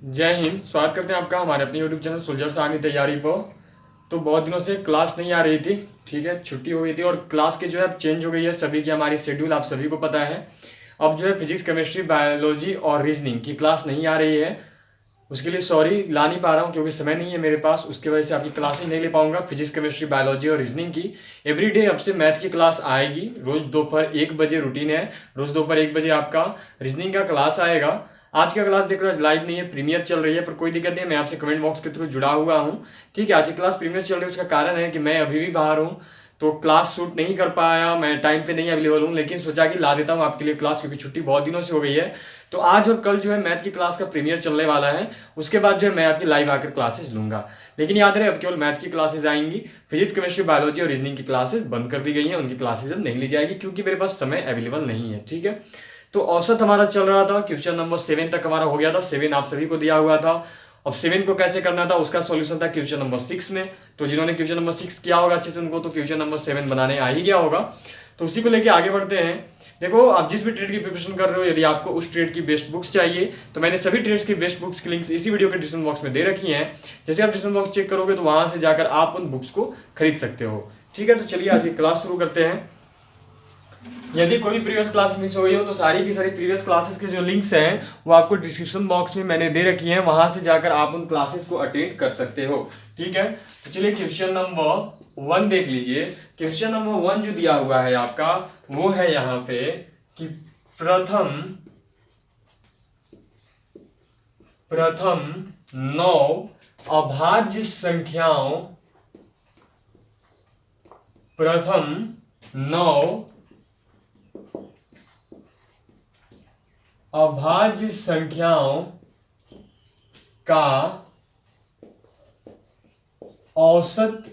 जय हिंद। स्वागत करते हैं आपका हमारे अपने यूट्यूब चैनल सोल्जर्स आर्मी तैयारी पर। तो बहुत दिनों से क्लास नहीं आ रही थी, ठीक है, छुट्टी हो गई थी और क्लास की जो है अब चेंज हो गई है सभी की। हमारी शेड्यूल आप सभी को पता है। अब जो है फिजिक्स, केमिस्ट्री, बायोलॉजी और रीजनिंग की क्लास नहीं आ रही है। उसके लिए सॉरी, ला नहीं पा रहा हूँ क्योंकि समय नहीं है मेरे पास। उसकी वजह से आपकी क्लासें नहीं ले पाऊंगा। फिजिक्स, केमिस्ट्री, बायोलॉजी और रीजनिंग की एवरीडे अब से मैथ की क्लास आएगी। रोज दोपहर 1 बजे रूटीन है। रोज दोपहर 1 बजे आपका रीजनिंग का क्लास आएगा। आज का क्लास देखो, आज लाइव नहीं है, प्रीमियर चल रही है, पर कोई दिक्कत नहीं है, मैं आपसे कमेंट बॉक्स के थ्रू जुड़ा हुआ हूँ। ठीक है, आज की क्लास प्रीमियर चल रही है, उसका कारण है कि मैं अभी भी बाहर हूँ तो क्लास शूट नहीं कर पाया, मैं टाइम पे नहीं अवेलेबल हूँ, लेकिन सोचा कि ला देता हूँ आपके लिए क्लास, क्योंकि छुट्टी बहुत दिनों से हो गई है। तो आज और कल जो है मैथ की क्लास का प्रीमियर चलने वाला है। उसके बाद जो है मैं आपकी लाइव आकर क्लासेस लूंगा। लेकिन याद रहे, अब केवल मैथ की क्लासेस आएंगी। फिजिक्स, केमिस्ट्री, बायोलॉजी और रीजनिंग की क्लासेस बंद कर दी गई हैं। उनकी क्लासेस अब नहीं ली जाएगी क्योंकि मेरे पास समय अवेलेबल नहीं है। ठीक है, तो औसत हमारा चल रहा था, क्वेश्चन नंबर 7 तक हमारा हो गया था। 7 आप सभी को दिया हुआ था। अब 7 को कैसे करना था उसका सॉल्यूशन था क्वेश्चन नंबर 6 में। तो जिन्होंने क्वेश्चन नंबर 6 किया होगा अच्छे से, उनको तो क्वेश्चन नंबर 7 बनाने आ ही गया होगा। तो उसी को लेके आगे बढ़ते हैं। देखो, आप जिस भी ट्रेड की प्रिपरेशन कर रहे हो, यदि आपको उस ट्रेड की बेस्ट बुक्स चाहिए तो मैंने सभी ट्रेड्स की बेस्ट बुक्स की लिंक्स इसी वीडियो के डिस्क्रिप्शन बॉक्स में दे रखी हैं। जैसे आप डिस्क्रिप्शन बॉक्स चेक करोगे तो वहां से जाकर आप उन बुक्स को खरीद सकते हो। ठीक है, तो चलिए आज की क्लास शुरू करते हैं। यदि कोई प्रीवियस क्लास मिस हो गई हो तो सारी की सारी प्रीवियस क्लासेस के जो लिंक्स हैं वो आपको डिस्क्रिप्शन बॉक्स में मैंने दे रखी हैं, वहां से जाकर आप उन क्लासेस को अटेंड कर सकते हो। ठीक है, तो चलिए क्वेश्चन नंबर 1 देख लीजिए। क्वेश्चन नंबर 1 जो दिया हुआ है आपका वो है यहाँ पे कि प्रथम 9 अभाज्य संख्याओं, प्रथम 9 अभाज्य संख्याओं का औसत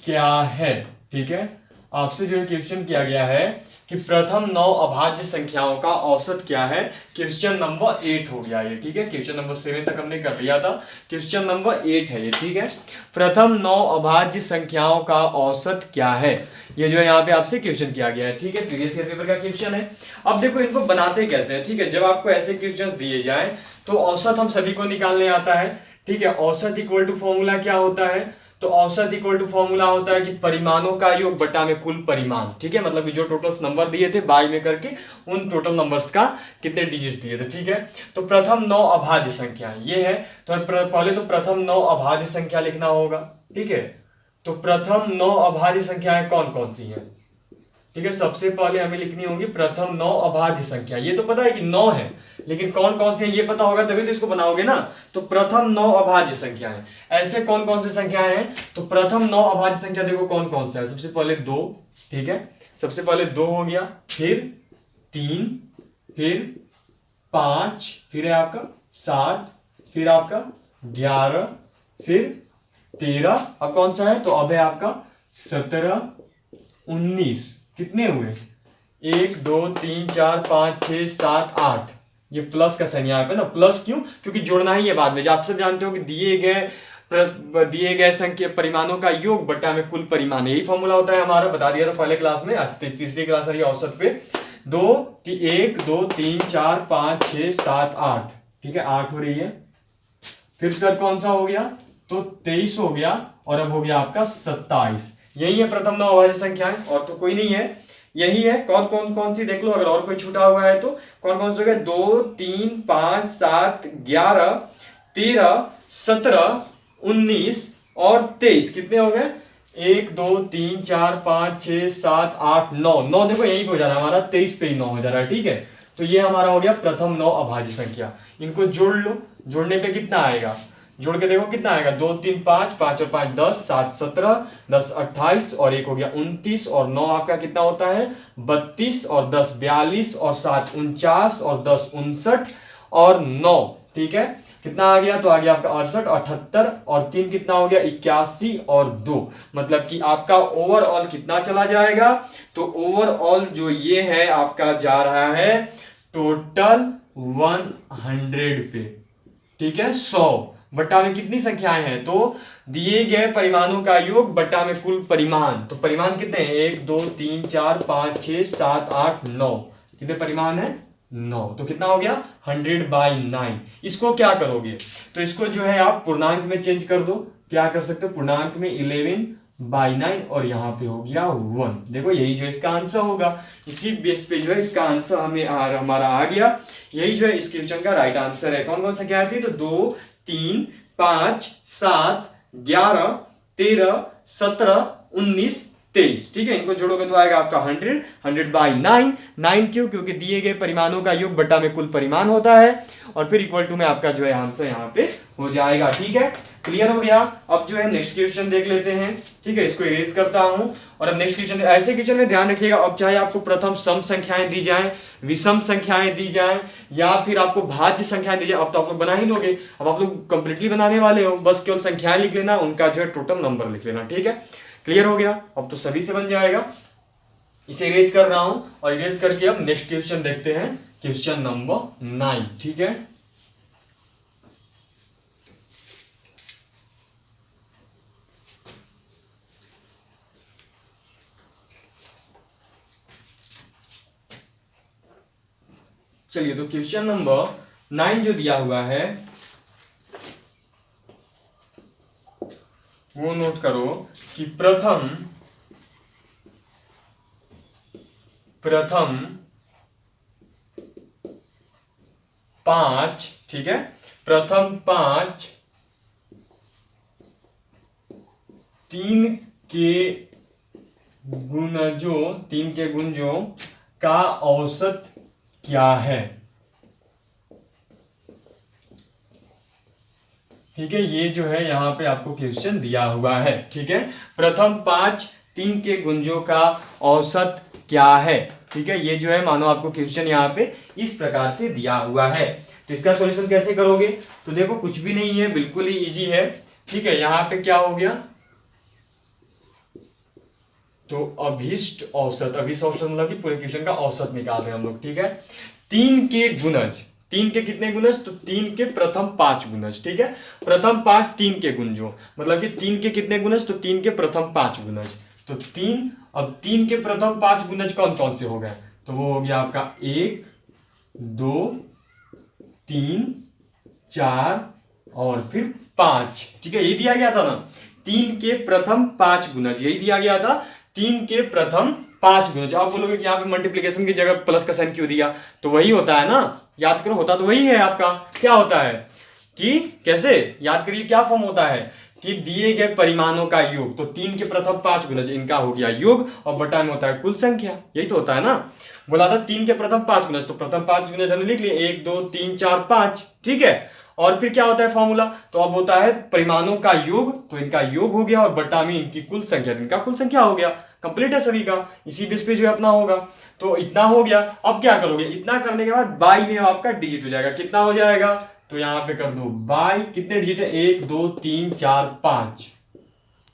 क्या है। ठीक है, आपसे जो है क्वेश्चन किया गया है कि प्रथम 9 अभाज्य संख्याओं का औसत क्या है। क्वेश्चन नंबर 8 हो गया ये। ठीक है, क्वेश्चन नंबर 7 तक हमने कर लिया था, क्वेश्चन नंबर 8 है ये। ठीक है, प्रथम 9 अभाज्य संख्याओं का औसत क्या है, ये जो है यहाँ पे आपसे क्वेश्चन किया गया है। ठीक है, प्रीवियस ईयर पेपर का क्वेश्चन है। अब देखो इनको बनाते कैसे हैं। ठीक है, जब आपको ऐसे क्वेश्चंस दिए जाए तो औसत हम सभी को निकालने आता है। ठीक है, औसत इक्वल टू फॉर्मूला क्या होता है, तो औसत इक्वल टू फॉर्मूला होता है कि परिमाणों का योग बटा में कुल परिमाण। ठीक है, मतलब कि जो टोटल्स नंबर दिए थे बाई में करके उन टोटल नंबर्स का कितने डिजिट दिए थे। ठीक है, तो प्रथम 9 अभाज्य संख्या ये है, तो पहले तो प्रथम 9 अभाज्य संख्या लिखना होगा। ठीक है, तो प्रथम 9 अभाज्य संख्याएं कौन कौन सी हैं। ठीक है, सबसे पहले हमें लिखनी होगी प्रथम 9 अभाज्य संख्या। ये तो पता है कि 9 है, लेकिन कौन कौन सी है ये पता होगा तभी तो इसको बनाओगे ना। तो प्रथम 9 अभाज्य संख्याएं, ऐसे कौन कौन सी संख्याएं हैं, तो प्रथम 9 अभाज्य संख्या देखो कौन कौन सा है। सबसे पहले 2, ठीक है, सबसे पहले 2 हो गया, फिर 3, फिर 5, फिर है आपका 7, फिर आपका 11, फिर 13, अब कौन सा है, तो अब है आपका 17, 19। कितने हुए, 1 2 3 4 5 6 7 8। ये प्लस का साइन यहाँ पे ना, प्लस क्यों, क्योंकि जोड़ना ही है बाद में। आप सब जानते हो कि दिए गए संख्या परिमाणों का योग बटा में कुल परिमाण, यही फॉर्मूला होता है हमारा। बता दिया था पहले क्लास में, आज तीसरी क्लास आ रही है औसत पे। 1 2 3 4 5 6 7 8। ठीक है, 8 हो रही है। फिर उसके बाद कौन सा हो गया, तो 23 हो गया, और अब हो गया आपका 27। यही है प्रथम 9 अभाज्य संख्याएं, और तो कोई नहीं है, यही है। कौन कौन सी देख लो, अगर और कोई छूटा हुआ है तो कौन कौन से हो गए, 2 3 5 7 11 13 17 19 और 23। कितने हो गए, 1 2 3 4 5 6 7 8 9। देखो यही पे हो जा रहा है हमारा, 23 पे ही 9 हो जा रहा है। ठीक है, तो ये हमारा हो गया प्रथम 9 अभाज्य संख्या। इनको जोड़ लो, जोड़ने पे कितना आएगा, जोड़ के देखो कितना आएगा, 2 3 5, 5 और 5 10, 7 17, 10 28 और 1 हो गया 29, और 9 आपका कितना होता है 32, और 10 42, और 7 49, और 10 59 और 9। ठीक है, कितना आ गया, तो आ गया आपका 68, 78 और 3 कितना हो गया 81 और 2। मतलब कि आपका ओवरऑल कितना चला जाएगा, तो ओवरऑल जो ये है आपका जा रहा है टोटल 100 पे। ठीक है, 100 बटा में कितनी संख्याएं हैं, तो दिए गए परिमाणों का योग बटा में कुल परिमाण। तो परिमाण कितने हैं, 1 2 3 4 5 6 7 8 9। कितने परिमाण है, 9। तो कितना हो गया 100/9। इसको क्या करोगे, तो इसको जो है आप पूर्णांक में चेंज कर दो। क्या कर सकते हो, पूर्णांक में 11/9 और यहाँ पे हो गया 1। देखो यही जो इसका आंसर होगा, इसी बेस पे जो है इसका आंसर हमारा आ गया। यही जो है इस क्वेश्चन का राइट आंसर है। कौन कौन सा क्या थी, तो 2, 3, 5, 7, 11, 13, 17, 19, 23। ठीक है, इनको जोड़ोगे तो आएगा आपका 100/9। 9 क्यों, क्योंकि दिए गए परिमाणों का योग बटा में कुल परिमाण होता है, और फिर इक्वल टू में आपका जो है आंसर यहाँ पे हो जाएगा। ठीक है, क्लियर हो गया। अब जो है नेक्स्ट क्वेश्चन देख लेते हैं। ठीक है, इसको इरेज करता हूं, और अब नेक्स्ट क्वेश्चन, ऐसे क्वेश्चन में ध्यान रखिएगा, अब चाहे आपको प्रथम सम संख्याएं दी जाएं, विषम संख्याएं दी जाएं, या फिर आपको भाज्य संख्याएं दी जाए, अब तो आप लोग बना ही लोगे। अब आप लोग कंप्लीटली बनाने वाले हो, बस केवल संख्याएं लिख लेना, उनका जो है टोटल नंबर लिख लेना। ठीक है, क्लियर हो गया। अब तो सभी से बन जाएगा। इसे इरेज कर रहा हूं, और इरेज करके अब नेक्स्ट क्वेश्चन देखते हैं, क्वेश्चन नंबर 9। ठीक है, चलिए तो क्वेश्चन नंबर 9 जो दिया हुआ है वो नोट करो कि प्रथम 5, ठीक है, प्रथम 5 3 के गुणजों का औसत क्या है। ठीक है, ये जो है यहाँ पे आपको क्वेश्चन दिया हुआ है। ठीक है, प्रथम 5 3 के गुंजों का औसत क्या है। ठीक है, ये जो है मानो आपको क्वेश्चन यहाँ पे इस प्रकार से दिया हुआ है। तो इसका सॉल्यूशन कैसे करोगे, तो देखो कुछ भी नहीं है, बिल्कुल ही इजी है। ठीक है, यहाँ पे क्या हो गया, तो अभिष्ट औसत, अभिष्ट औसत मतलब कि पूरे क्वेश्चन का औसत निकाल रहे हैं हम लोग। ठीक है, 3 के गुणज, 3 के कितने गुणज, तो 3 के प्रथम 5 गुणज। ठीक है, प्रथम 5 3 के गुणजों, मतलब कि 3 के कितने गुणज, तो 3 के प्रथम 5 गुणज। तो 3, अब 3 के प्रथम 5 गुणज कौन कौन से हो गए, तो वो हो गया आपका 1, 2, 3, 4 और फिर 5। ठीक है, यही दिया गया था ना, 3 के प्रथम 5 गुणज, यही दिया गया था, 3 के प्रथम 5 गुणज। आप बोलोगे कि यहाँ पे मल्टीप्लिकेशन की जगह प्लस का साइन क्यों दिया, तो वही होता है ना, याद करो, होता तो वही है आपका। क्या होता है कि कैसे याद करिए, क्या फॉर्म होता है कि दिए गए परिमाणों का योग, तो 3 के प्रथम 5 गुणज, इनका हो गया योग, और बटा में होता है कुल संख्या। यही तो होता है ना, बोला था 3 के प्रथम 5 गुणज, तो प्रथम 5 गुणज हमने लिख लिए, 1, 2, 3, 4, 5। ठीक है, और फिर क्या होता है फॉर्मूला, तो अब होता है परिमाणों का योग, तो इनका योग हो गया, और बटा में इनकी कुल संख्या, इनका कुल संख्या हो गया। कंप्लीट है सभी का, इसी बेस पे जो है अपना होगा। तो इतना हो गया, अब क्या करोगे, इतना करने के बाद बाई में आपका डिजिट हो जाएगा। कितना हो जाएगा, तो यहां पे कर दो बाई, कितने डिजिट है, 1, 2, 3, 4, 5,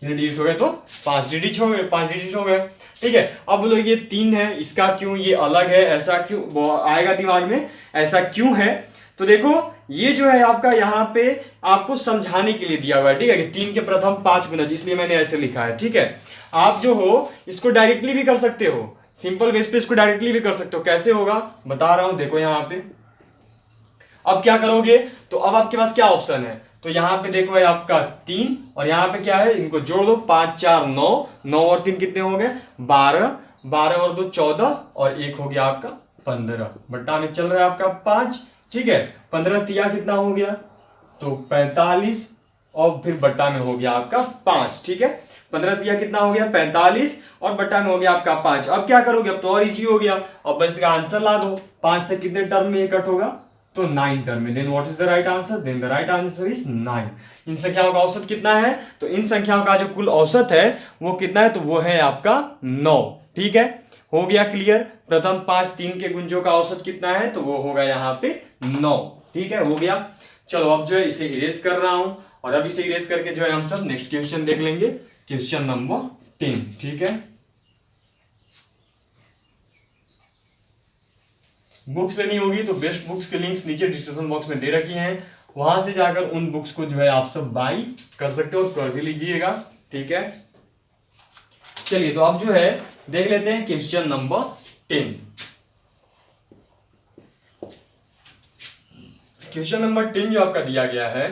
कितने डिजिट हो गए, तो 5 डिजिट हो गए, 5 डिजिट हो गए। ठीक है, अब बोलो ये 3 है, इसका क्यों ये अलग है, ऐसा क्यों आएगा दिमाग में, ऐसा क्यों है, तो देखो ये जो है आपका यहाँ पे आपको समझाने के लिए दिया हुआ है। ठीक है, कि 3 के प्रथम 5 गुणज, इसलिए मैंने ऐसे लिखा है। ठीक है, आप जो हो इसको डायरेक्टली भी कर सकते हो, सिंपल बेस पे इसको डायरेक्टली भी कर सकते हो। कैसे होगा बता रहा हूं, देखो यहाँ पे अब क्या करोगे, तो अब आपके पास क्या ऑप्शन है, तो यहाँ पे देखो है आपका 3, और यहाँ पे क्या है, इनको जोड़ दो, 5 4 9, 9 और 3 कितने हो गए, 12, 12 और 2 14, और 1 हो गया आपका 15, बट्टा में चल रहा है आपका 5। ठीक है, 15 तिया कितना हो गया, तो 45, और फिर बट्टा में हो गया आपका 5। ठीक है, 15 तिया कितना हो गया, 45, और बट्टा में हो गया आपका 5। अब क्या करोगे, अब तो और इजी हो गया, अब बस इसका आंसर ला दो। 5 से कितने टर्म में कट होगा, तो 9 टर्म में। Then what is the right answer, then the right answer is 9। इन संख्याओं का औसत कितना है, तो इन संख्याओं का जो कुल औसत है वो कितना है, तो वो है आपका 9। ठीक है, हो गया क्लियर। प्रथम 5 3 के गुंजों का औसत कितना है, तो वो होगा यहाँ पे 9। ठीक है, हो गया। चलो अब जो है इसे इरेज कर रहा हूं, और अब इसे इरेज करके जो है हम सब नेक्स्ट क्वेश्चन देख लेंगे, क्वेश्चन नंबर 10। ठीक है, बुक्स लेनी होगी तो बेस्ट बुक्स के लिंक्स नीचे डिस्क्रिप्शन बॉक्स में दे रखी हैं, वहां से जाकर उन बुक्स को जो है आप सब बाई कर सकते हो, कर भी लीजिएगा। ठीक है, चलिए तो अब जो है देख लेते हैं क्वेश्चन नंबर 10। क्वेश्चन नंबर 10 जो आपका दिया गया है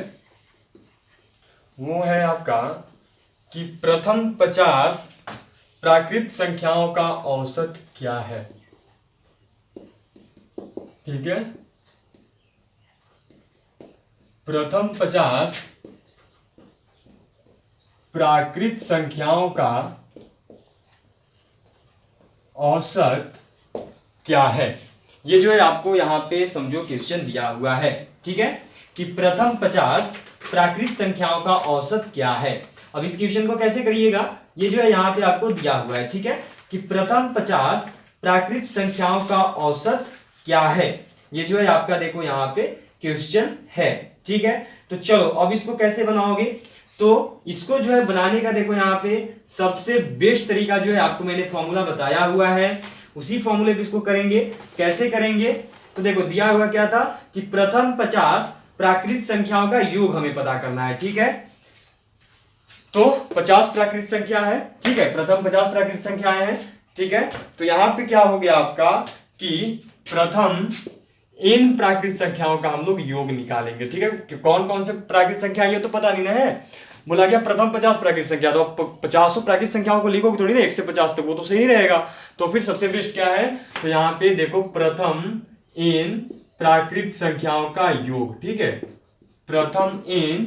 वो है आपका कि प्रथम 50 प्राकृत संख्याओं का औसत क्या है। ठीक है, प्रथम 50 प्राकृत संख्याओं का औसत क्या है। ये जो है आपको यहाँ पे समझो क्वेश्चन दिया हुआ है। ठीक है, कि प्रथम 50 प्राकृत संख्याओं का औसत क्या है। अब इस क्वेश्चन को कैसे करिएगा, ये जो है यहाँ पे आपको दिया हुआ है। ठीक है, कि प्रथम 50 प्राकृत संख्याओं का औसत क्या है। ये जो है आपका देखो यहाँ पे क्वेश्चन है। ठीक है, तो चलो अब इसको कैसे बनाओगे, तो इसको जो है बनाने का देखो यहाँ पे सबसे बेस्ट तरीका जो है आपको मैंने फॉर्मूला बताया हुआ है, उसी फॉर्मूले पे इसको करेंगे। कैसे करेंगे, तो देखो दिया हुआ क्या था कि प्रथम 50 प्राकृत संख्याओं का योग हमें पता करना है। ठीक है, तो 50 प्राकृत संख्या है। ठीक है, प्रथम 50 प्राकृत संख्याएं हैं। ठीक है, तो यहां पे क्या हो गया आपका कि प्रथम इन प्राकृत संख्याओं का हम लोग योग निकालेंगे। ठीक है, कि कौन कौन से प्राकृत संख्या ये तो पता नहीं ना है, बोला गया प्रथम 50 प्राकृत संख्या, तो आप 50 प्राकृत संख्याओं को लिखोगे थोड़ी ना 1 से 50 तक, वो तो सही रहेगा। तो फिर सबसे बेस्ट क्या है, तो यहाँ पे देखो प्रथम इन प्राकृत संख्याओं का योग। ठीक है, प्रथम इन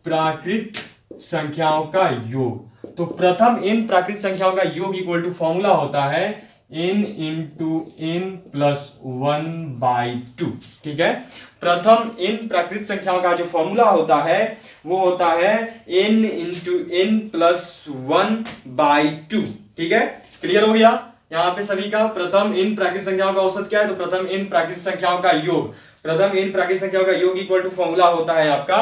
प्राकृत संख्याओं का योग, तो प्रथम इन प्राकृत संख्याओं का योग इक्वल टू फॉर्मूला होता है n इंटू n प्लस 1/2। ठीक है, प्रथम इन प्राकृत संख्याओं का जो फॉर्मूला होता है वो होता है n इंटू n प्लस 1/2। ठीक है, क्लियर हो गया यहाँ पे सभी का। प्रथम इन प्राकृत संख्याओं का औसत क्या है, तो प्रथम इन प्राकृत संख्याओं का योग, प्रथम इन प्राकृत संख्याओं का योग इक्वल टू फॉर्मूला होता है आपका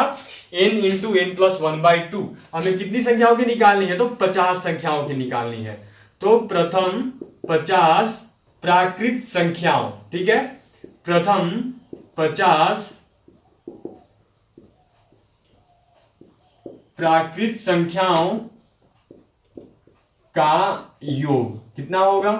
n इंटू n प्लस 1/2। हमें कितनी संख्याओं की निकालनी है, तो 50 संख्याओं की निकालनी है। तो प्रथम 50 प्राकृत संख्याओं, ठीक है, प्रथम 50 प्राकृत संख्याओं का योग कितना होगा,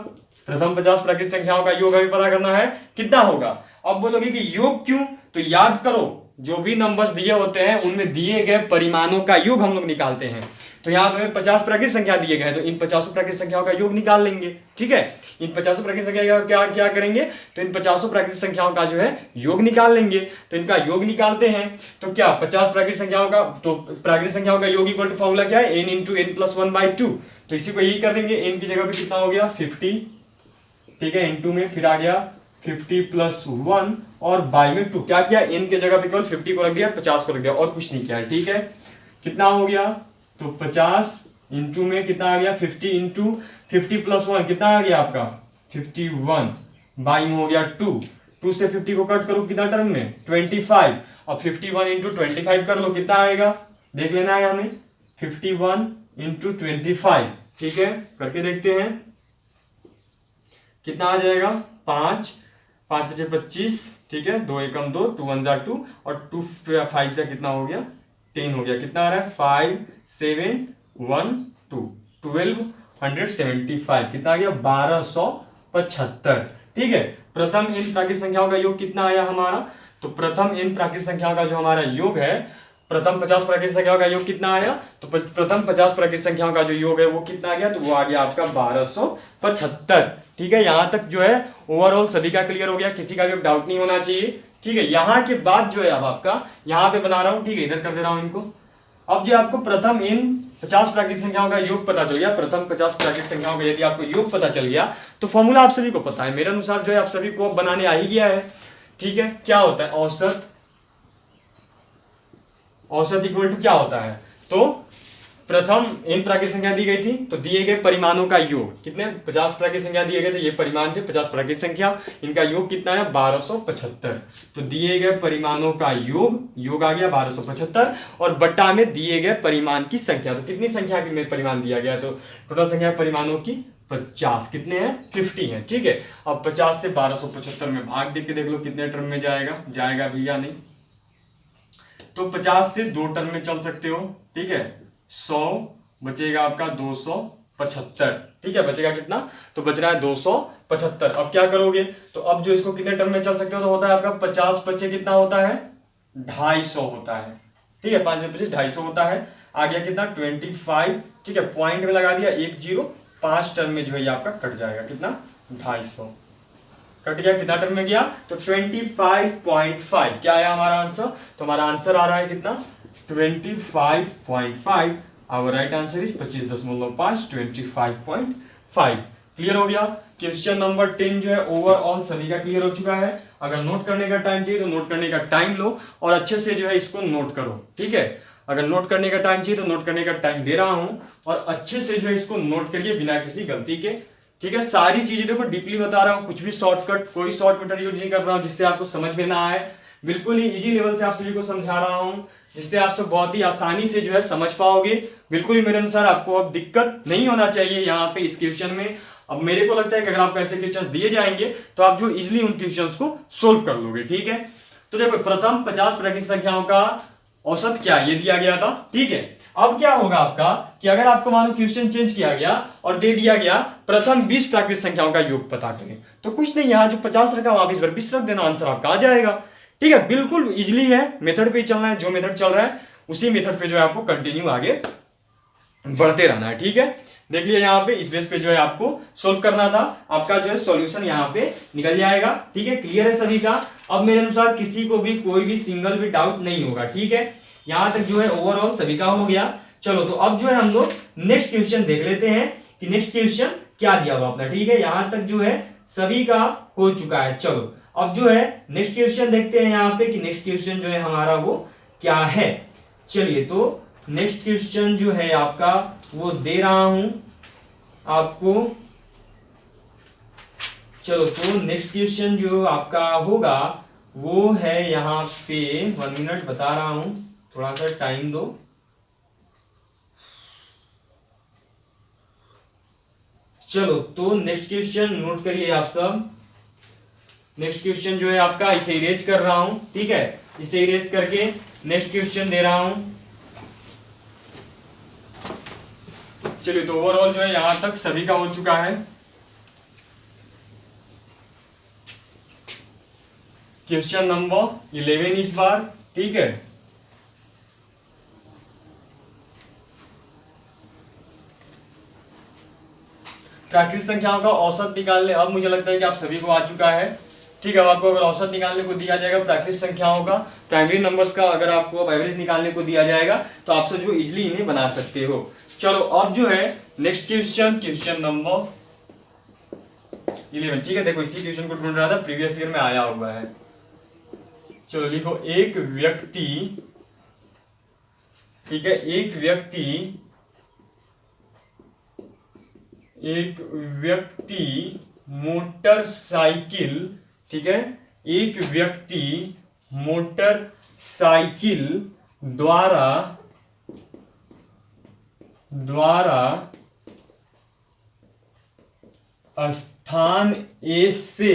प्रथम 50 प्राकृत संख्याओं का योग हमें पता करना है कितना होगा। अब बोलोगे कि योग क्यों, तो याद करो जो भी नंबर्स दिए होते हैं उनमें दिए गए परिमाणों का योग हम लोग निकालते हैं। तो यहाँ पे 50 प्राकृत संख्या दिए गए हैं, तो इन 50 प्राकृत संख्याओं का योग निकाल लेंगे। ठीक है, इन 50 प्राकृत संख्या का क्या क्या करेंगे, तो इन 50 प्राकृत संख्याओं का जो है योग निकाल लेंगे। तो इनका योग निकालते हैं, तो क्या 50 प्राकृत संख्याओं का, तो प्राकृत संख्याओं का योग इक्वल टू फॉर्मूला क्या है, n इंटू n प्लस 1/2। तो इसी को यही कर देंगे, n की जगह पे कितना हो गया 50। ठीक है, इंटू में फिर आ गया 50 प्लस 1 और बाई में 2। क्या किया, n के जगह पे केवल 50 को रख दिया, 50 को रख दिया और कुछ नहीं किया। ठीक है, कितना हो गया, तो 50 इंटू में कितना आ गया 50 इंटू 50 प्लस 1 कितना आ गया आपका 51, बाई में हो गया 2 से 50 को कट करो कितना टर्म में 25, और 51 इंटू 25 कर लो कितना आएगा, देख लेना है हमें 51 इंटू 25। ठीक है, करके देखते हैं कितना आ जाएगा, 5 5 × 25। ठीक है, 2 एकम 2, 2 1 2 और 2 5 से कितना हो गया 10 हो गया। कितना आ रहा है 5 7 1 2 1275। कितना आ गया 1275। ठीक है, प्रथम इन प्राकृत संख्याओं का योग कितना आया हमारा, तो प्रथम इन प्राकृत संख्याओं का जो हमारा योग है, प्रथम 50 प्राकृत संख्याओं का योग कितना आया, तो प्रथम 50 प्राकृत संख्याओं का जो योग है वो कितना आ गया, तो वो आ गया आपका 1275। ठीक है, यहां तक जो है ओवरऑल सभी का क्लियर हो गया, किसी का भी डाउट नहीं होना चाहिए। ठीक है, यहां के बाद जो है अब आपका यहां पे बना रहा हूं, ठीक है, इधर कर दे रहा हूं इनको। अब जो आपको प्रथम इन 50 प्राकृत संख्याओं का योग पता चल गया, प्रथम 50 प्राकृत संख्याओं का यदि आपको योग पता चल गया तो फॉर्मूला आप सभी को पता है, मेरे अनुसार जो है आप सभी को बनाने आ ही गया है। ठीक है, क्या होता है औसत, औसत इक्वल टू क्या होता है, तो प्रथम इन प्राकृत संख्या दी गई थी तो दिए गए परिमाणों का योग, कितने 50 प्राकृत संख्या दिए गए थे, ये परिमाण थे 50 प्राकृत संख्या, इनका योग कितना है 1275। तो दिए गए परिमाणों का योग आ गया 1275 और बट्टा में दिए गए परिमाण की संख्या, तो कितनी संख्या में परिमाण दिया गया, तो टोटल संख्या परिमाणों की 50, कितने हैं 50 है। ठीक है, अब 50 से 1275 में भाग देके देख लो कितने टर्म में जाएगा भी या नहीं, तो 50 से 2 टर्म में चल सकते हो। ठीक है, 100 बचेगा आपका 275। ठीक है, बचेगा कितना, तो बच रहा है 275। 75। अब क्या करोगे, तो अब जो इसको कितने टर्म में चल सकते हो, तो होता है आपका 50 बच्चे कितना होता है 250 होता है। ठीक है, 5 25 250 होता है। आ गया कितना 25। ठीक है, पॉइंट में लगा दिया 10, 5 टर्म में जो है ये आपका कट जाएगा कितना 250 कट गया। कितना टर्म में गया, तो 25.5 क्या आया हमारा आंसर, तो हमारा आंसर आ रहा है कितना 25.5। Our right answer is 25.5 25.5। Clear हो गया। क्वेश्चन नंबर 10 जो है ओवरऑल सभी का क्लियर हो चुका है। अगर नोट करने का टाइम चाहिए तो नोट करने का टाइम लो और अच्छे से जो है इसको नोट करो। ठीक है, अगर नोट करने का टाइम चाहिए तो नोट करने का टाइम दे रहा हूं और अच्छे से जो है इसको नोट करिए बिना किसी गलती के। ठीक है, सारी चीजें देखो डीपली बता रहा हूँ, कुछ भी शॉर्टकट कोई शॉर्ट मेथड यूज नहीं कर रहा हूँ जिससे आपको समझ में ना आए। बिल्कुल ही इजी लेवल से आप सभी को समझा रहा हूँ जिससे आप सब बहुत ही आसानी से जो है समझ पाओगे। बिल्कुल ही मेरे अनुसार आपको अब दिक्कत नहीं होना चाहिए यहाँ पे इस क्वेश्चन में। अब मेरे को लगता है कि अगर आपको ऐसे क्वेश्चंस दिए जाएंगे तो आप जो इजिली उन क्वेश्चंस को सोल्व कर लोगे। ठीक है, तो देखो प्रथम 50 प्राकृतिक संख्याओं का औसत क्या ये दिया गया था। ठीक है, अब क्या होगा आपका कि अगर आपको मानो क्वेश्चन चेंज किया गया और दे दिया गया प्रथम 20 प्राकृतिक संख्याओं का योग पता करें, तो कुछ नहीं, यहाँ जो 50 रखा वहां पर 20 रख देना, आंसर आपका आ जाएगा। ठीक है, बिल्कुल इजिली है, मेथड पे ही चलना है, जो मेथड चल रहा है उसी मेथड पे जो है आपको कंटिन्यू आगे बढ़ते रहना है। ठीक है, देख लिया यहाँ पे इस बेस पे जो है आपको सोल्व करना था, आपका जो है सॉल्यूशन यहाँ पे निकल जाएगा। ठीक है, क्लियर है सभी का। अब मेरे अनुसार किसी को भी कोई भी सिंगल भी डाउट नहीं होगा। ठीक है, यहाँ तक जो है ओवरऑल सभी का हो गया। चलो तो अब जो है हम लोग नेक्स्ट क्वेश्चन देख लेते हैं कि नेक्स्ट क्वेश्चन क्या दिया हुआ अपना। ठीक है, यहाँ तक जो है सभी का हो चुका है। चलो अब जो है नेक्स्ट क्वेश्चन देखते हैं यहाँ पे कि नेक्स्ट क्वेश्चन जो है हमारा वो क्या है। चलिए तो नेक्स्ट क्वेश्चन जो है आपका वो दे रहा हूं आपको। चलो तो नेक्स्ट क्वेश्चन जो आपका होगा वो है यहाँ पे 1 मिनट बता रहा हूं, थोड़ा सा टाइम दो। चलो तो नेक्स्ट क्वेश्चन नोट करिए आप सब। नेक्स्ट क्वेश्चन जो है आपका इसे इरेज कर रहा हूं। ठीक है, इसे इरेज करके नेक्स्ट क्वेश्चन दे रहा हूं। चलिए तो ओवरऑल जो है यहां तक सभी का हो चुका है। क्वेश्चन नंबर 11 इस बार। ठीक है, प्राकृतिक संख्याओं का औसत निकालने, अब मुझे लगता है कि आप सभी को आ चुका है। ठीक है, अब आपको अगर औसत निकालने को दिया जाएगा प्राकृतिक संख्याओं का, प्राइमरी नंबर्स का, अगर आपको अब एवरेज निकालने को दिया जाएगा तो आप सब जो इजिली इन्हें बना सकते हो। चलो अब जो है नेक्स्ट क्वेश्चन, क्वेश्चन नंबर 11। ठीक है, देखो इसी क्वेश्चन को ढूंढ रहा था, प्रीवियस ईयर में आया हुआ है। चलो लिखो एक व्यक्ति, ठीक है, एक व्यक्ति मोटरसाइकिल, ठीक है, एक व्यक्ति मोटरसाइकिल द्वारा स्थान ए से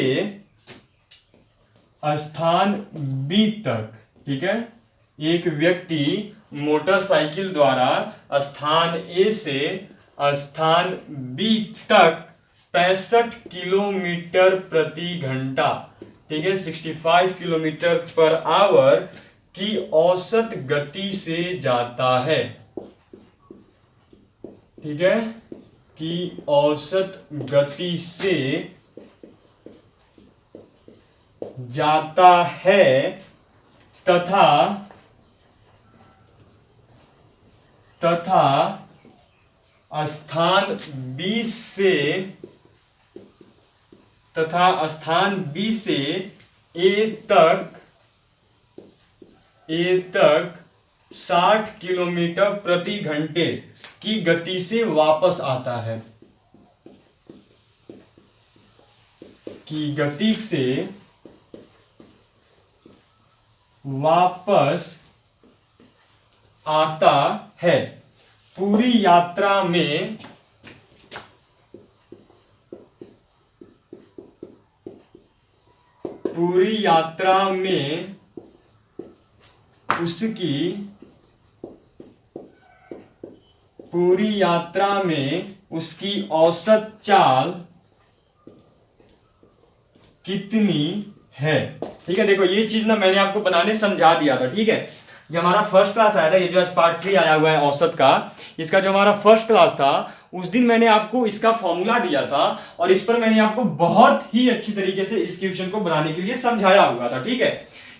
स्थान बी तक, ठीक है, एक व्यक्ति मोटरसाइकिल द्वारा स्थान ए से स्थान बी तक 65 किलोमीटर प्रति घंटा, ठीक है, 65 किलोमीटर पर आवर की औसत गति से जाता है। ठीक है, की औसत गति से जाता है तथा स्थान बी से ए तक 60 किलोमीटर प्रति घंटे की गति से वापस आता है, की गति से वापस आता है। पूरी यात्रा में उसकी औसत चाल कितनी है। ठीक है, देखो ये चीज ना मैंने आपको बनाने समझा दिया था। ठीक है, जब हमारा फर्स्ट क्लास आया था, ये जो आज पार्ट 3 आया हुआ है औसत का, इसका जो हमारा फर्स्ट क्लास था उस दिन मैंने आपको इसका फॉर्मूला दिया था और इस पर मैंने आपको बहुत ही अच्छी तरीके से इस क्वेश्चन को बनाने के लिए समझाया हुआ था। ठीक है,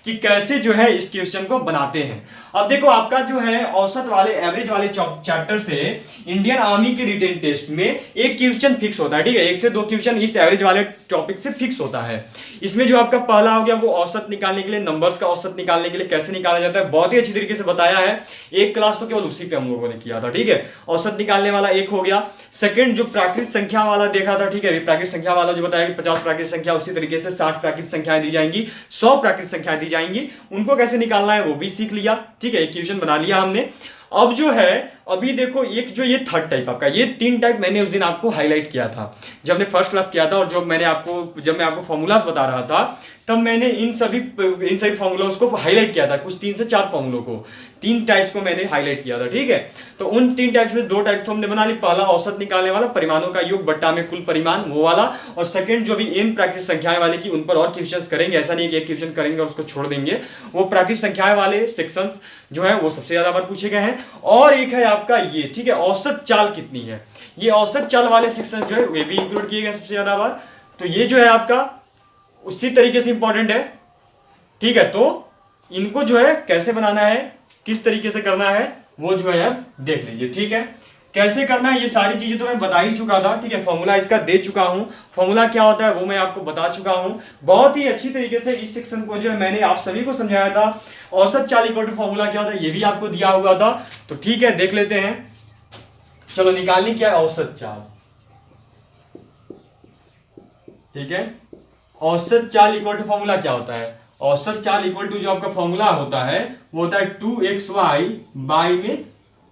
कि कैसे जो है इस क्वेश्चन को बनाते हैं। अब देखो आपका जो है औसत वाले एवरेज वाले चैप्टर से इंडियन आर्मी के रिटेन टेस्ट में एक क्वेश्चन फिक्स होता है। ठीक है, 1 से 2 क्वेश्चन इस एवरेज वाले टॉपिक से फिक्स होता है। इसमें जो आपका पहला हो गया वो औसत निकालने के लिए, नंबर्स का औसत निकालने के लिए कैसे निकाला जाता है, बहुत ही अच्छी तरीके से बताया है। एक क्लास तो केवल उसी पे हम लोगों ने किया था। ठीक है, औसत निकालने वाला एक हो गया। सेकंड जो प्राकृतिक संख्या वाला देखा था। ठीक है, प्राकृतिक संख्या वाला जो बताया कि 50 प्राकृतिक संख्या, उसी तरीके से 60 प्राकृतिक संख्याएं दी जाएंगी, 100 प्राकृतिक संख्याएं दी जाएंगी, उनको कैसे निकालना है वो भी सीख लिया। ठीक है, इक्वेशन बना लिया हमने। अब जो है अभी देखो एक जो ये थर्ड टाइप आपका, ये 3 टाइप मैंने उस दिन आपको हाईलाइट किया था जब हमने फर्स्ट क्लास किया था, और जब मैं आपको फॉर्मूलाज बता रहा था तब मैंने इन सभी फॉर्मूलाज को हाईलाइट किया था। कुछ 3 से 4 फॉर्मूलों को, 3 टाइप्स को मैंने हाईलाइट किया था। ठीक है, तो उन 3 टाइप्स में 2 टाइप्स तो हमने बना ली। पहला औसत निकालने वाला, परिमाणों का योग बट्टा में कुल परिमाण, वो वाला। और सेकंड जो भी n प्राकृतिक संख्याएं वाले की, उन पर और क्वेश्चंस करेंगे, ऐसा नहीं कि एक क्वेश्चन करेंगे और उसको छोड़ देंगे। वो प्राकृतिक संख्याएं वाले सेक्शंस जो है वो सबसे ज्यादा बार पूछे गए हैं। और एक है आपका ये, ठीक है, औसत चाल कितनी है, ये औसत चाल वाले सेक्शन जो है वे भी इंक्लूड किए गए सबसे ज्यादा बार। तो ये जो है आपका उसी तरीके से इंपॉर्टेंट है। ठीक है, तो इनको जो है कैसे बनाना है, किस तरीके से करना है, वो जो है आप देख लीजिए। ठीक है, कैसे करना है ये सारी चीजें तो मैं बता ही चुका था। ठीक है, फॉर्मूला इसका दे चुका हूं, फॉर्मूला क्या होता है वो मैं आपको बता चुका हूं। बहुत ही अच्छी तरीके से इस सेक्शन को जो है मैंने आप सभी को समझाया था। औसत चाल इक्वल टू फॉर्मूला क्या होता है ये भी आपको दिया हुआ था। तो ठीक है, देख लेते हैं। चलो निकालनी क्या है, औसत चाल। ठीक है, औसत चाल इक्वल टू फॉर्मूला क्या होता है, औसत चाल इक्वल टू जो आपका फॉर्मूला होता है वो होता है 2xy बाई में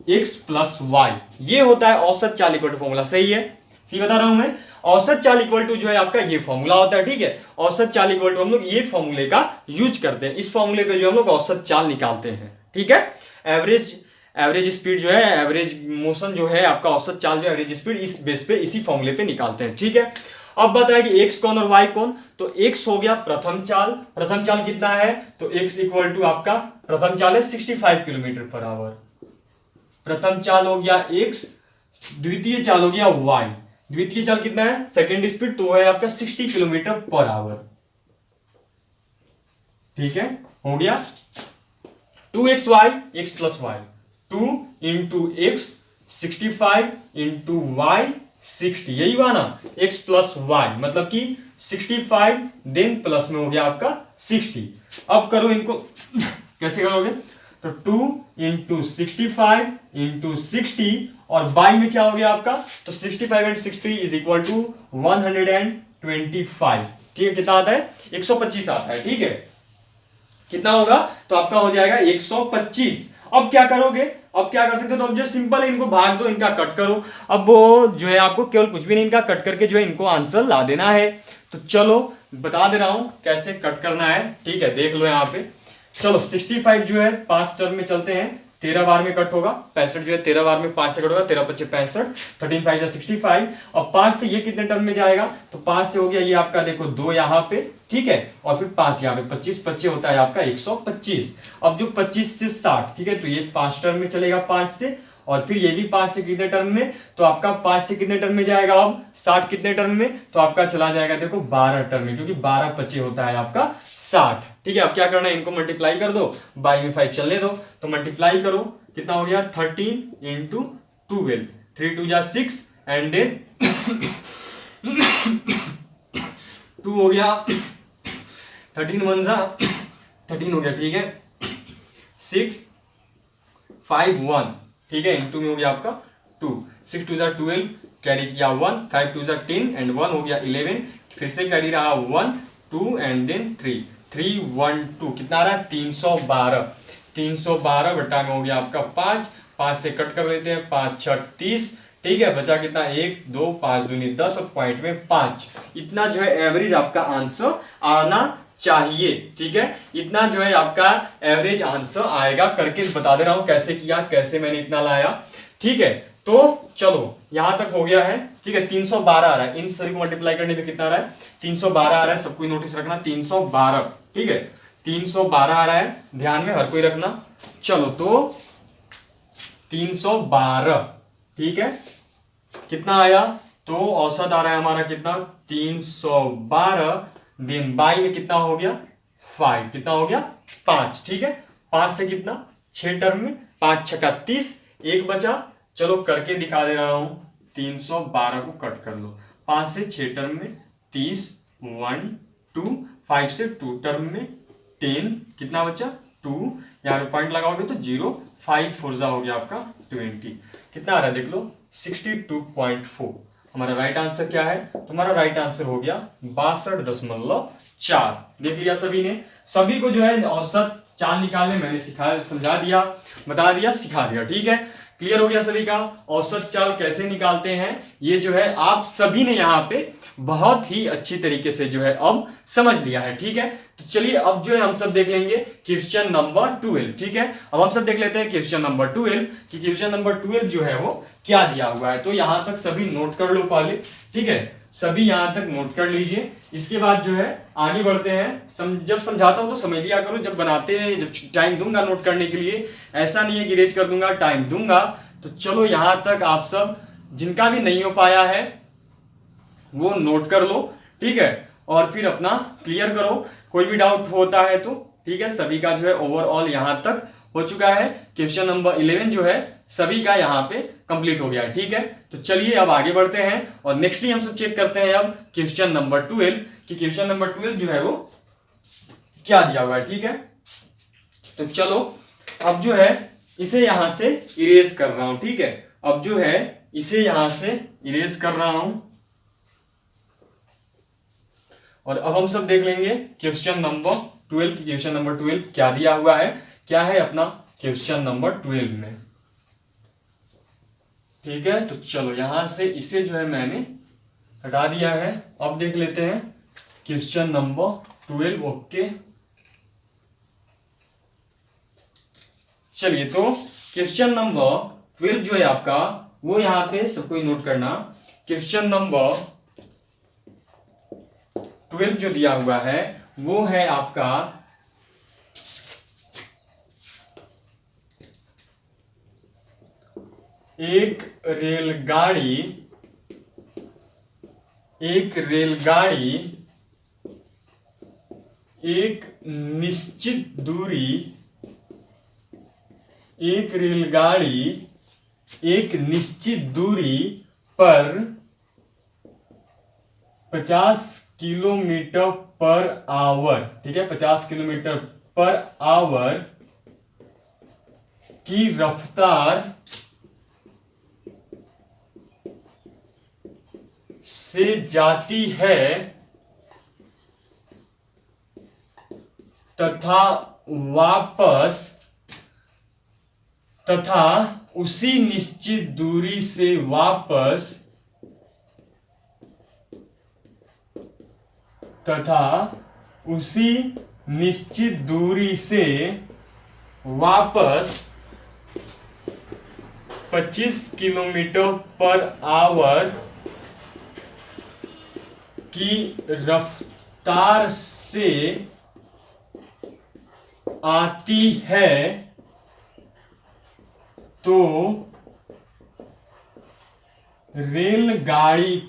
x प्लस y। ये होता है औसत चाल इक्वल टू फॉर्मूला। सही है, सही बता रहा हूं मैं। औसत चाल इक्वल टू जो है आपका ये फॉर्मूला होता है। ठीक है, औसत चाल इक्वल टू हम लोग ये फॉर्मूले का यूज करते हैं। इस फॉर्मूले पे जो हम लोग औसत चाल निकालते हैं। ठीक है, एवरेज स्पीड जो है, एवरेज मोशन जो है आपका, औसत चाल जो एवरेज स्पीड, इस बेस पे इसी फॉर्मूले पे निकालते हैं। ठीक है, अब बताया कि x कौन और y कौन। तो x हो गया प्रथम चाल। प्रथम चाल कितना है, तो x इक्वल टू आपका प्रथम चाल है 65 किलोमीटर पर आवर। प्रथम चाल हो गया x, द्वितीय चाल हो गया y। द्वितीय चाल कितना है, सेकेंड स्पीड, तो है आपका 60 किलोमीटर पर आवर। ठीक है, हो गया 2xy x plus y, 2 into x 65 into y 60, यही हुआ ना, x प्लस वाई मतलब कि 65 देन प्लस में हो गया आपका 60। अब करो इनको कैसे करोगे, तो 2 इंटू 65 इंटू 60 और बाई में क्या हो गया आपका, तो 65 एंड 60 इज इक्वल टू 125। ठीक है, कितना आता है, 125 आता है। ठीक है, कितना होगा, तो आपका हो जाएगा 125। अब क्या करोगे, अब क्या कर सकते हो, तो अब जो सिंपल है इनको भाग दो, इनका कट करो। अब वो जो है आपको केवल कुछ भी नहीं, इनका कट करके जो है इनको आंसर ला देना है। तो चलो बता दे रहा हूं कैसे कट करना है। ठीक है, देख लो यहाँ पे। चलो 65 जो है 5 टर्म में चलते हैं, 13 बार में कट होगा। 65 जो है 13 बार में 5 से कट होगा, 13 25 65, 13 5 जा 65। और 5 से ये कितने टर्म में जाएगा, तो 5 से हो गया ये आपका देखो 2 यहाँ पे, ठीक है, और फिर 5 यहाँ पे, 25 25 होता है आपका 125। अब जो 25 से 60, ठीक है, तो ये 5 टर्म में चलेगा 5 से, और फिर ये भी 5 से कितने टर्म में, तो आपका 5 से कितने टर्म में जाएगा, अब 60 कितने टर्म में, तो आपका चला जाएगा देखो 12 टर्म में, क्योंकि 12 25 होता है आपका 60। ठीक है, अब क्या करना है, इनको मल्टीप्लाई कर दो, बाई में 5 चलने दो, तो मल्टीप्लाई करो, कितना हो गया 13 इंटू 12, 3 2 जा 6 एंड देन 2 हो गया, 13 1 जा 13 हो गया। ठीक है, 6 5 1, ठीक है, इंटू में हो गया आपका 2, 6 2 जा 12, कैरी किया 1, 5 2 जा 10 एंड 1 हो गया 11, फिर से कैरी रहा 1 2 एंड देन 3 3 1 2, कितना आ रहा है 312। 312 बटा में हो गया आपका 5, 5 से कट कर लेते हैं, 5 6 30, ठीक है, बचा कितना 1 2 5 दूनी 10 और पॉइंट में 5। इतना जो है एवरेज आपका आंसर आना चाहिए। ठीक है, इतना जो है आपका एवरेज आंसर आएगा। करके बता दे रहा हूं कैसे किया, कैसे मैंने इतना लाया। ठीक है, तो चलो यहां तक हो गया है, ठीक है। 312 आ रहा है, इन सभी को मल्टीप्लाई करने पे कितना आ रहा है, 312 आ रहा है, सबको नोटिस रखना 312, ठीक है। 312 आ रहा है, ध्यान में हर कोई रखना। चलो तो 312, ठीक है। कितना आया, तो औसत आ रहा है हमारा कितना, 312 दिन बाई में कितना हो गया 5, कितना हो गया 5, ठीक है। 5 से कितना 6 टर्म में, 5 छक्का 30, एक बचा, चलो करके दिखा दे रहा हूं। 312 को कट कर लो, 5 से 6 टर्म में 30, 1 2, 5 से 2 टर्म में 10, कितना बचा 2, यहाँ पे पॉइंट लगाओगे तो 0, 5 4 हो गया आपका 20, कितना आ रहा है देख लो 62.4। हमारा राइट आंसर क्या है, तुम्हारा राइट आंसर हो गया 62.4। देख लिया सभी ने, सभी को जो है औसत चाल निकालने मैंने सिखाया, समझा दिया, बता दिया, सिखा दिया, ठीक है। क्लियर हो गया सभी का, औसत चाल कैसे निकालते हैं ये जो है आप सभी ने यहाँ पे बहुत ही अच्छी तरीके से जो है अब समझ लिया है, ठीक है। तो चलिए अब जो है हम सब देख लेंगे क्वेश्चन नंबर 12, ठीक है। अब हम सब देख लेते हैं क्वेश्चन नंबर 12 कि क्वेश्चन नंबर 12 जो है वो क्या दिया हुआ है। तो यहां तक सभी नोट कर लो पहले, ठीक है, सभी यहां तक नोट कर लीजिए। इसके बाद जो है आगे बढ़ते हैं, जब समझाता हूं तो समझ लिया करो, जब बनाते हैं जब टाइम दूंगा नोट करने के लिए, ऐसा नहीं है कि रेज कर दूंगा, टाइम दूंगा। तो चलो यहां तक आप सब जिनका भी नहीं हो पाया है वो नोट कर लो, ठीक है, और फिर अपना क्लियर करो। कोई भी डाउट होता है तो, ठीक है। सभी का जो है ओवरऑल यहां तक हो चुका है। क्वेश्चन नंबर 11 जो है सभी का यहाँ पे कंप्लीट हो गया है, ठीक है। तो चलिए अब आगे बढ़ते हैं और नेक्स्टली हम सब चेक करते हैं अब क्वेश्चन नंबर 12 कि क्वेश्चन नंबर 12 जो है वो क्या दिया हुआ है, ठीक है। तो चलो अब जो है इसे यहां से इरेज कर रहा हूं, ठीक है। अब जो है इसे यहां से इरेज कर रहा हूं और अब हम सब देख लेंगे क्वेश्चन नंबर 12 की क्वेश्चन नंबर 12 क्या दिया हुआ है, क्या है अपना क्वेश्चन नंबर 12 में, ठीक है। तो चलो यहां से इसे जो है मैंने हटा दिया है। अब देख लेते हैं क्वेश्चन नंबर 12, ओके। चलिए तो क्वेश्चन नंबर 12 जो है आपका वो यहां पे सबको नोट करना। क्वेश्चन नंबर 12 जो दिया हुआ है वो है आपका एक रेलगाड़ी एक निश्चित दूरी पर 50 किलोमीटर पर आवर, ठीक है, 50 किलोमीटर पर आवर की रफ्तार से जाती है तथा उसी निश्चित दूरी से वापस तथा उसी निश्चित दूरी से वापस 25 किलोमीटर पर आवर की रफ्तार से आती है तो रेलगाड़ी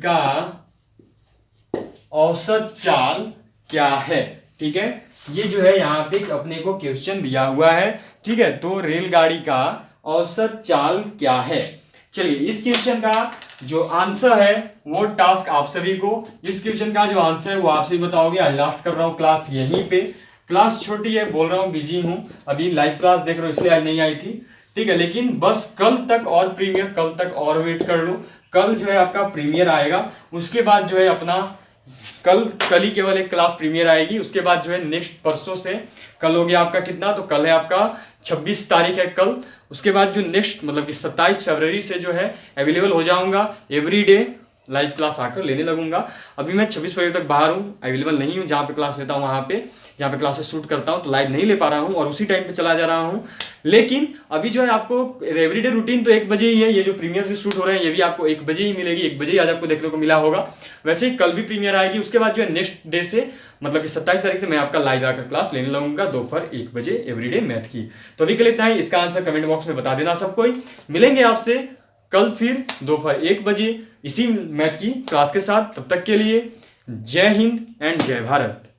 का औसत चाल क्या है, ठीक है। ये जो है यहाँ पे अपने को क्वेश्चन दिया हुआ है, ठीक है। तो रेलगाड़ी का औसत चाल क्या है। चलिए इस क्वेश्चन का जो आंसर है वो टास्क आप सभी को, इस क्वेश्चन का जो आंसर है वो आप सभी बताओगे। आज लास्ट कर रहा हूँ क्लास यहीं पे, क्लास छोटी है, बोल रहा हूँ बिजी हूँ, अभी लाइव क्लास देख रहा हूँ इसलिए आज नहीं आई थी, ठीक है। लेकिन बस कल तक और प्रीमियर, कल तक और वेट कर लो। कल जो है आपका प्रीमियर आएगा, उसके बाद जो है अपना कल ही केवल एक क्लास प्रीमियर आएगी, उसके बाद जो है नेक्स्ट परसों से, कल हो गया आपका कितना, तो कल है आपका 26 तारीख है कल। उसके बाद जो नेक्स्ट मतलब कि 27 फरवरी से जो है अवेलेबल हो जाऊंगा एवरी डे लाइव क्लास आकर लेने लगूंगा। अभी मैं 26 फरवरी तक बाहर हूँ, अवेलेबल नहीं हूँ, जहाँ पे क्लास लेता हूँ वहाँ पे, जहाँ पे क्लासेस शूट करता हूँ, तो लाइव नहीं ले पा रहा हूँ और उसी टाइम पे चला जा रहा हूँ। लेकिन अभी जो है आपको एवरीडे रूटीन तो 1 बजे ही है, ये जो प्रीमियर से शूट हो रहे हैं ये भी आपको 1 बजे ही मिलेगी, 1 बजे ही आज आपको देखने को मिला होगा। वैसे ही कल भी प्रीमियर आएगी, उसके बाद जो है नेक्स्ट डे से मतलब कि 27 तारीख से मैं आपका लाइव आकर क्लास लेने लगूंगा दोपहर 1 बजे एवरीडे मैथ की। तो अभी के लिए इतना ही, इसका आंसर कमेंट बॉक्स में बता देना सबको। मिलेंगे आपसे कल फिर दोपहर 1 बजे इसी मैथ की क्लास के साथ। तब तक के लिए जय हिंद एंड जय भारत।